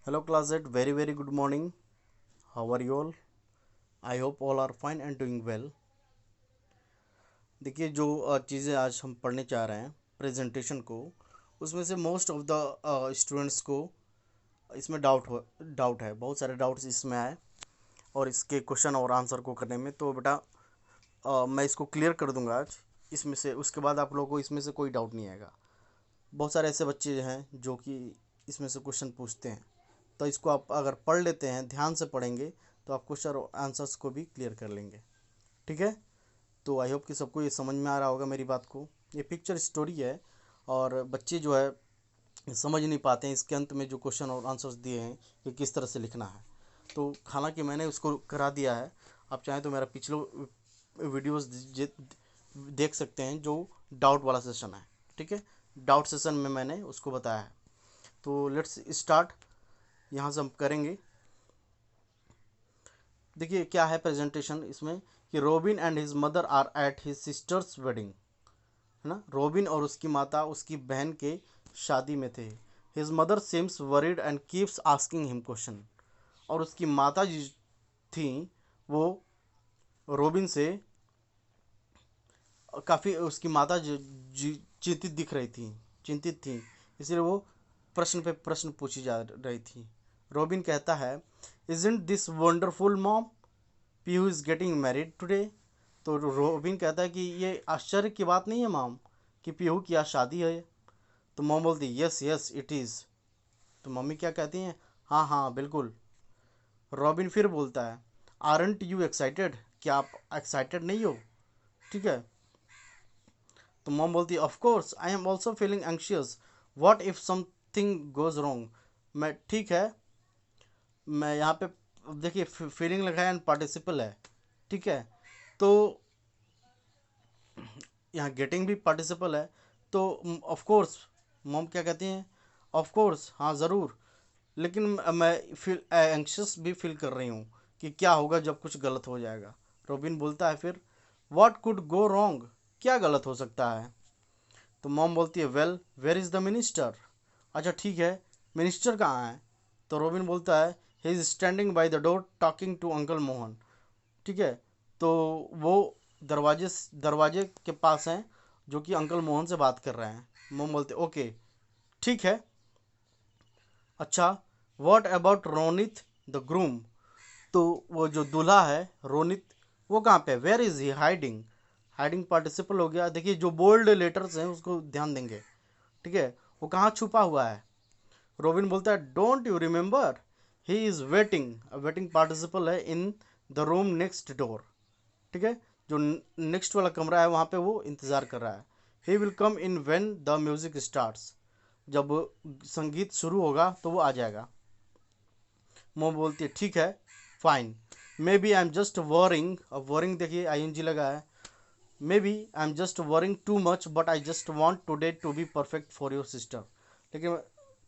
Hello class at very good morning. How are you all? I hope all are fine and doing well. देखिए जो चीज़ें आज हम पढ़ने चाह रहे हैं प्रेजेंटेशन को, उसमें से मोस्ट ऑफ द स्टूडेंट्स को इसमें डाउट है, बहुत सारे डाउट्स इसमें आए और इसके क्वेश्चन और आंसर को करने में। तो बेटा मैं इसको क्लियर कर दूंगा आज इसमें से, उसके बाद आप लोगों को इसमें से कोई डाउट नहीं आएगा। बहुत सारे ऐसे बच्चे हैं जो कि इसमें से क्वेश्चन पूछते हैं, तो इसको आप अगर पढ़ लेते हैं, ध्यान से पढ़ेंगे, तो आप क्वेश्चन और आंसर्स को भी क्लियर कर लेंगे। ठीक है, तो आई होप कि सबको ये समझ में आ रहा होगा मेरी बात को। ये पिक्चर स्टोरी है और बच्चे जो है समझ नहीं पाते हैं इसके अंत में जो क्वेश्चन और आंसर्स दिए हैं कि किस तरह से लिखना है। तो हालांकि मैंने उसको करा दिया है, आप चाहें तो मेरा पिछले वीडियोस देख सकते हैं जो डाउट वाला सेशन है। ठीक है, डाउट सेशन में मैंने उसको बताया है। तो लेट्स स्टार्ट, यहाँ से हम करेंगे। देखिए क्या है प्रेजेंटेशन इसमें कि Robin and his mother are at his sister's wedding, है ना। रोबिन और उसकी माता उसकी बहन के शादी में थे। His mother seems worried and keeps asking him question. और उसकी माता जी थी, वो रोबिन से काफ़ी, उसकी माता चिंतित दिख रही थी, चिंतित थी, इसलिए वो प्रश्न पे प्रश्न पूछी जा रही थी। रोबिन कहता है, isn't this wonderful mom, Pihu is getting married today. तो रोबिन कहता है कि ये आश्चर्य की बात नहीं है मॉम कि पीहू की आज शादी है। तो मॉम बोलती है यस यस इट इज़। तो मम्मी क्या कहती हैं, हाँ हाँ बिल्कुल। रॉबिन फिर बोलता है, आरंट यू एक्साइटेड, क्या आप एक्साइटेड नहीं हो। ठीक है, तो मॉम बोलती है of course I am also feeling anxious, what if something goes wrong. मैं ठीक है, मैं यहाँ पे देखिए फीलिंग लिखा है एंड पार्टिसिपल है। ठीक है, तो यहाँ गेटिंग भी पार्टिसिपल है। तो ऑफ कोर्स मॉम क्या कहती हैं, ऑफ कोर्स हाँ ज़रूर, लेकिन मैं फील एंक्शस भी फील कर रही हूँ कि क्या होगा जब कुछ गलत हो जाएगा। रोबिन बोलता है फिर, व्हाट कुड गो रॉन्ग, क्या गलत हो सकता है। तो मॉम बोलती है well where is the minister. अच्छा ठीक है, मिनिस्टर कहाँ है। तो रोबिन बोलता है, he is standing by the door talking to uncle Mohan. ठीक है, तो वो दरवाजे दरवाजे के पास हैं, जो कि अंकल मोहन से बात कर रहे हैं। मॉम बोलते ओके ठीक है। अच्छा, what about Ronit the groom, तो वो जो दूल्हा है रोनित, वो कहाँ पे, where is he hiding. Hiding participle हो गया। देखिए जो बोल्ड लेटर्स हैं उसको ध्यान देंगे। ठीक है, वो कहाँ छुपा हुआ है। रोबिन बोलता है don't you remember, he is waiting, waiting participle है, in the room next door. ठीक है, जो नेक्स्ट वाला कमरा है वहाँ पे वो इंतज़ार कर रहा है। He will come in when the music starts, जब संगीत शुरू होगा तो वो आ जाएगा। मोम बोलती है ठीक है fine, maybe I am just worrying. अब वरिंग देखिए आई एन जी लगा है। Maybe I am just worrying too much but I just want today to be perfect for your sister. लेकिन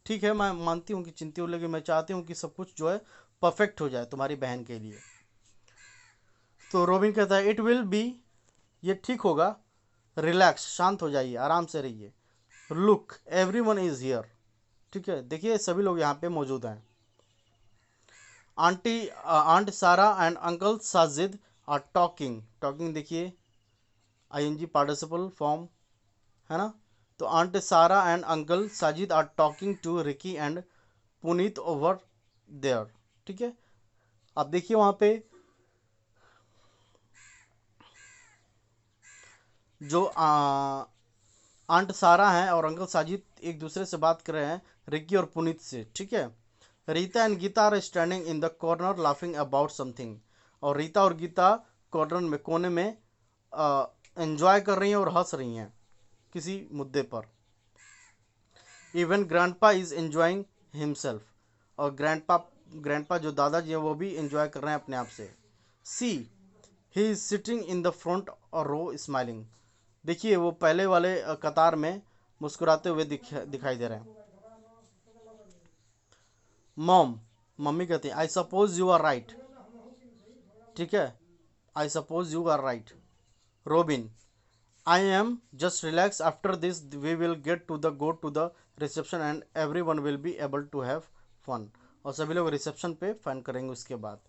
ठीक है, मैं मानती हूँ कि चिंतित हूँ, लेकिन मैं चाहती हूँ कि सब कुछ जो है परफेक्ट हो जाए तुम्हारी बहन के लिए। तो रोबिन कहता है इट विल बी, ये ठीक होगा, रिलैक्स, शांत हो जाइए, आराम से रहिए। Look everyone is here. ठीक है, देखिए सभी लोग यहाँ पे मौजूद हैं। Aunty aunt Sarah and uncle Sajid are talking. Talking देखिए आईएनजी पार्टिसिपल फॉर्म, है ना। तो aunt Sarah and uncle Sajid are talking to Ricky and Puneet over there. ठीक है, आप देखिए वहाँ पे जो आंट सारा हैं और अंकल साजिद एक दूसरे से बात कर रहे हैं, रिकी और पुनीत से। ठीक है, Rita and Gita are standing in the corner laughing about something. और रीता और गीता कॉर्नर में, कोने में एंजॉय कर रही हैं और हंस रही हैं किसी मुद्दे पर। Even grandpa is enjoying himself, और ग्रैंडपा जो दादाजी हैं वो भी एंजॉय कर रहे हैं अपने आप से। See, he is sitting in the front और रो स्माइलिंग। देखिए वो पहले वाले कतार में मुस्कुराते हुए दिखाई दे रहे हैं। मॉम, मम्मी कहती है I suppose you are right. ठीक है, I suppose you are right. Robin, I am just relax, after this we will get to the go to the reception and everyone will be able to have fun. और सभी लोग reception पे find करेंगे उसके बाद।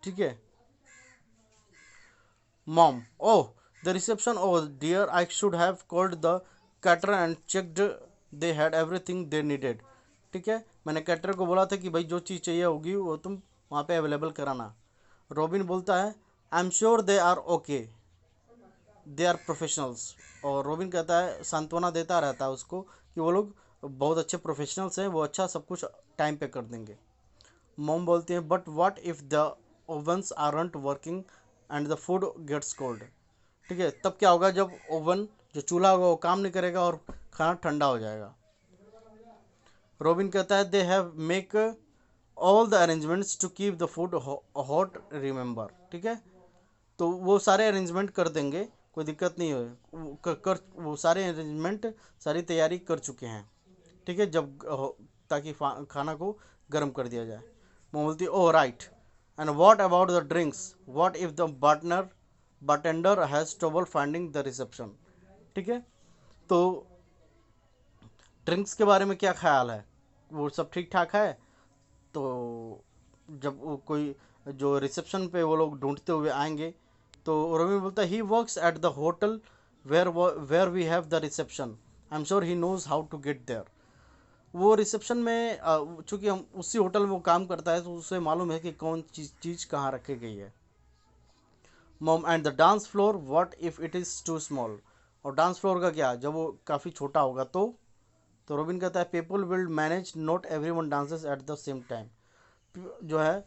ठीक है। Mom, oh the reception, oh dear I should have called the caterer and checked they had everything they needed. ठीक है, मैंने कैटर को बोला था कि भाई जो चीज़ चाहिए होगी वो तुम वहाँ पे अवेलेबल कराना। रॉबिन बोलता है I am sure they are okay, they are professionals. और रॉबिन कहता है, सांत्वना देता रहता है उसको कि वो लोग बहुत अच्छे प्रोफेशनल्स हैं, वो अच्छा सब कुछ टाइम पे कर देंगे। मॉम बोलती हैं but what if the ovens aren't working and the food gets cold. ठीक है, तब क्या होगा जब ओवन जो चूल्हा होगा वो काम नहीं करेगा और खाना ठंडा हो जाएगा। रॉबिन कहता है they have make all the arrangements to keep the food hot remember. ठीक है, तो वो सारे अरेंजमेंट कर देंगे, कोई दिक्कत नहीं है, वो सारे अरेंजमेंट सारी तैयारी कर चुके हैं। ठीक है, जब ताकि खाना को गर्म कर दिया जाए। मैं बोलती oh right, and what about the drinks, what if the bartender has trouble finding the reception. ठीक है, तो ड्रिंक्स के बारे में क्या ख्याल है, वो सब ठीक ठाक है? तो जब वो कोई जो रिसेप्शन पे वो लोग ढूंढते हुए आएंगे तो रवि बोलता है he works at the hotel where we have the reception, I am sure he knows how to get there. वो रिसेप्शन में चूँकि हम उसी होटल में वो काम करता है तो उसे मालूम है कि कौन चीज़ कहाँ रखी गई है। Mom and the dance floor what if it is too small. और डांस फ्लोर का क्या, जब वो काफ़ी छोटा होगा तो रोबिन कहता है people will manage, not every one dances at the same time. जो है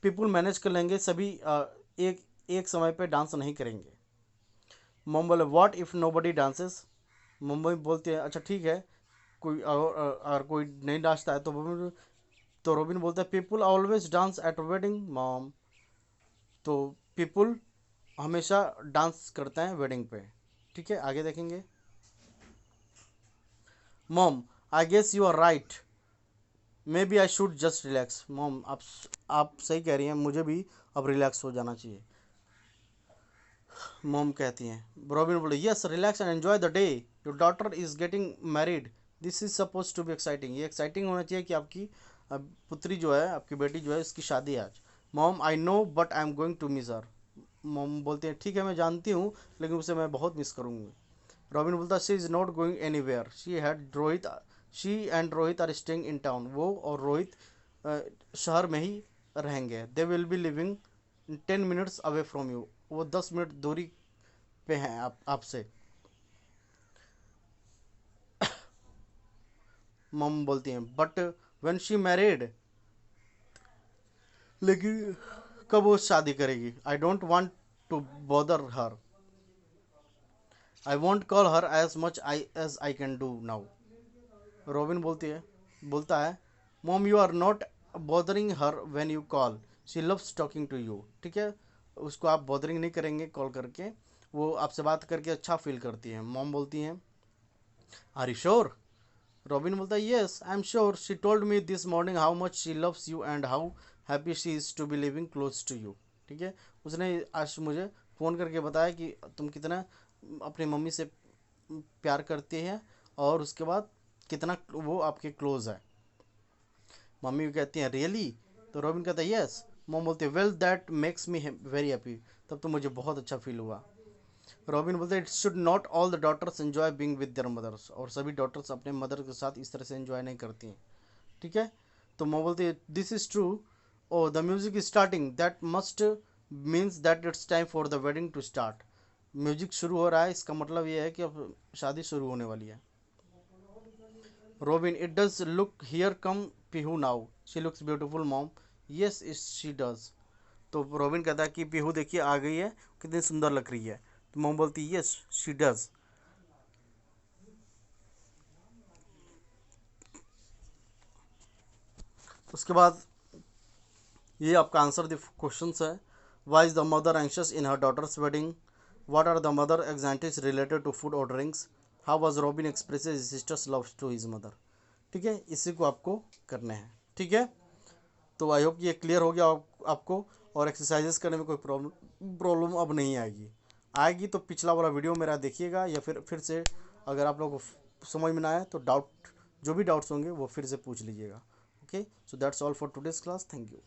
पीपल मैनेज कर लेंगे, सभी एक एक समय पे डांस नहीं करेंगे। मॉम बोले what if nobody dances. Mummy बोलती है अच्छा ठीक है, कोई अगर कोई नहीं नाचता है तो रोबिन बोलता है people always dance at wedding mom. तो पीपल हमेशा डांस करते हैं वेडिंग पे। ठीक है, आगे देखेंगे। Mom I guess you are right, maybe I should just relax. Mom आप सही कह रही हैं, मुझे भी अब रिलैक्स हो जाना चाहिए। मॉम कहती हैं, रॉबिन बोले yes relax and enjoy the day, your daughter is getting married, this is suppose to be exciting. ये एक्साइटिंग होना चाहिए कि आपकी पुत्री जो है, आपकी बेटी जो है, इसकी शादी है आज। Mom I know but I am going to miss her. Mom बोलते हैं ठीक है मैं जानती हूँ लेकिन उसे मैं बहुत मिस करूँगी। रॉबिन बोलता है she is not going anywhere, she and Rohit are staying in town. वो और रोहित शहर में ही रहेंगे। They will be living 10 minutes away from you, वो 10 मिनट दूरी पे हैं आपसे। मम बोलती हैं बट व्हेन शी मैरिड, लेकिन कब वो शादी करेगी। I don't want to bother her, I want call her as I can do now. Robin बोलता है mom you are not bothering her when you call, she loves talking to you. ठीक है, उसको आप बॉदरिंग नहीं करेंगे call करके, वो आपसे बात करके अच्छा फील करती है। मॉम बोलती हैं आर यू श्योर। रॉबिन बोलता है yes I am sure, she told me this morning how much she loves you and how happy she is to be living close to you. ठीक है, उसने आज मुझे फ़ोन करके बताया कि तुम कितना अपनी मम्मी से प्यार करती है और उसके बाद कितना वो आपके क्लोज है। मम्मी भी कहती हैं रियली, तो रॉबिन कहता है यस। मॉम बोलती है well that makes me very happy, तब तो मुझे बहुत अच्छा फील हुआ। रॉबिन बोलते हैं it should not all the daughters enjoy being with their mothers, और सभी डॉटर्स अपने मदर के साथ इस तरह से एंजॉय नहीं करती हैं। ठीक है, तो मॉम बोलती है this is true, oh the music is starting, that must means that it's time for the wedding to start. Music शुरू हो रहा है, इसका मतलब ये है कि अब शादी शुरू होने वाली है। Robin it does look here come Pihu now, she looks beautiful mom, yes इस शी डज। तो रॉबिन कहता है कि पीहू देखिए आ गई है, कितनी सुंदर लग रही है। तो मॉम बोलती है यस शी डज। उसके बाद ये आपका आंसर द क्वेश्चन है। Why is the mother anxious in her daughter's wedding, what are the mother anxieties related to food orderings, how was Robin expresses sister's love to his mother. ठीक है, इसी को आपको करने हैं। ठीक है, तो आई होप ये क्लियर हो गया आपको, और एक्सरसाइजेस करने में कोई प्रॉब्लम अब नहीं आएगी तो पिछला वाला वीडियो मेरा देखिएगा, या फिर से अगर आप लोगों को समझ में ना आए तो जो भी डाउट्स होंगे वो फिर से पूछ लीजिएगा। Okay, so that's all for today's class. Thank you.